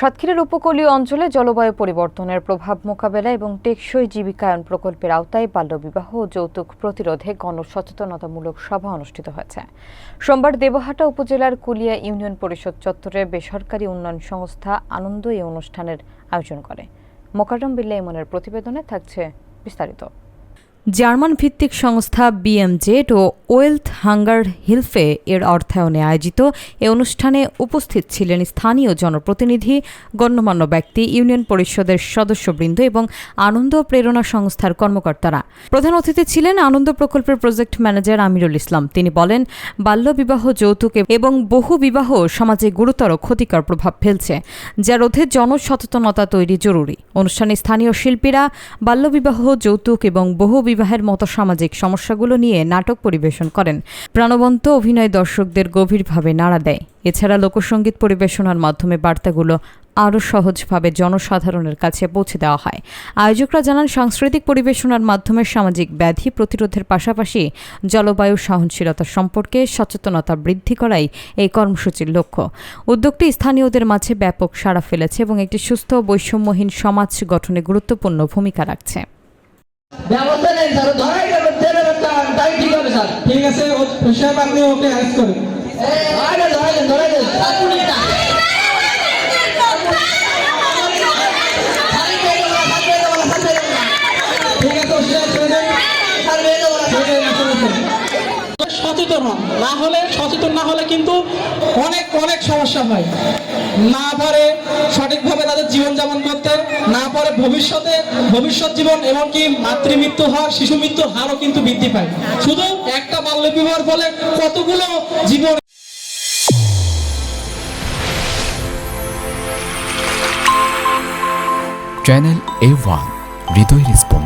সাতক্ষীরার উপকূলীয় অঞ্চলে জলবায়ু পরিবর্তনের প্রভাব মোকাবেলা এবং টেকসই জীবিকায়ন প্রকল্পের আওতায় বাল্যবিবাহ ও যৌতুক প্রতিরোধে গণসচেতনতামূলক সভা অনুষ্ঠিত হয়েছে। সোমবার দেবহাটা উপজেলার কুলিয়া ইউনিয়ন পরিষদ চত্বরে বেসরকারি উন্নয়ন সংস্থা আনন্দ এই অনুষ্ঠানের আয়োজন করে। মোকাররম বিল্লাহ ইমনের প্রতিবেদনে থাকছে বিস্তারিত। জার্মান ভিত্তিক সংস্থা বিএমজেড ও ওয়েলথ হাঙ্গার হিলফে এর অর্থায়নে আয়োজিত এ অনুষ্ঠানে উপস্থিত ছিলেন স্থানীয় জনপ্রতিনিধি, গণ্যমান্য ব্যক্তি, ইউনিয়ন পরিষদের সদস্যবৃন্দ এবং আনন্দ প্রেরণা সংস্থার কর্মকর্তারা। প্রধান অতিথি ছিলেন আনন্দ প্রকল্পের প্রজেক্ট ম্যানেজার আমিরুল ইসলাম। তিনি বলেন, বাল্যবিবাহ, যৌতুক এবং বহু বিবাহ সমাজে গুরুতর ক্ষতিকর প্রভাব ফেলছে, যা রোধে জনসচেতনতা তৈরি জরুরি। অনুষ্ঠানে স্থানীয় শিল্পীরা বাল্যবিবাহ, যৌতুক এবং বহু বিবাহের মতো সামাজিক সমস্যাগুলো নিয়ে নাটক পরিবেশন করেন। প্রাণবন্ত অভিনয় দর্শকদের গভীরভাবে নাড়া দেয়। এছাড়া লোকসঙ্গীত পরিবেশনার মাধ্যমে বার্তাগুলো আরও সহজভাবে জনসাধারণের কাছে পৌঁছে দেওয়া হয়। আয়োজকরা জানান, সাংস্কৃতিক পরিবেশনার মাধ্যমে সামাজিক ব্যাধি প্রতিরোধের পাশাপাশি জলবায়ু সহনশীলতা সম্পর্কে সচেতনতা বৃদ্ধি করাই এই কর্মসূচির লক্ষ্য। উদ্যোগটি স্থানীয়দের মাঝে ব্যাপক সাড়া ফেলেছে এবং একটি সুস্থ বৈষম্যহীন সমাজ গঠনে গুরুত্বপূর্ণ ভূমিকা রাখছে। ব্যবস্থা নেই স্যার, ধরাই দেবেন, তাই ঠিক হবে স্যার। ঠিক আছে, সাহেব আপনি ওকে অ্যারেস্ট করুন। ধরাই দেন। ঠিক আছে, সচেতন না হলে কিন্তু অনেক সমস্যা হয়। না পারে সঠিকভাবে তাদের জীবনযাপন করতে, না পারে ভবিষ্যৎ জীবন, এমনকি মাতৃমৃত্যু হার, শিশু মৃত্যুর হারও কিন্তু বৃদ্ধি পায়। শুধু একটা বাল্যবিবাহের ফলে কতগুলো জীবন। চ্যানেল A1 হৃদয় রেসপন্স।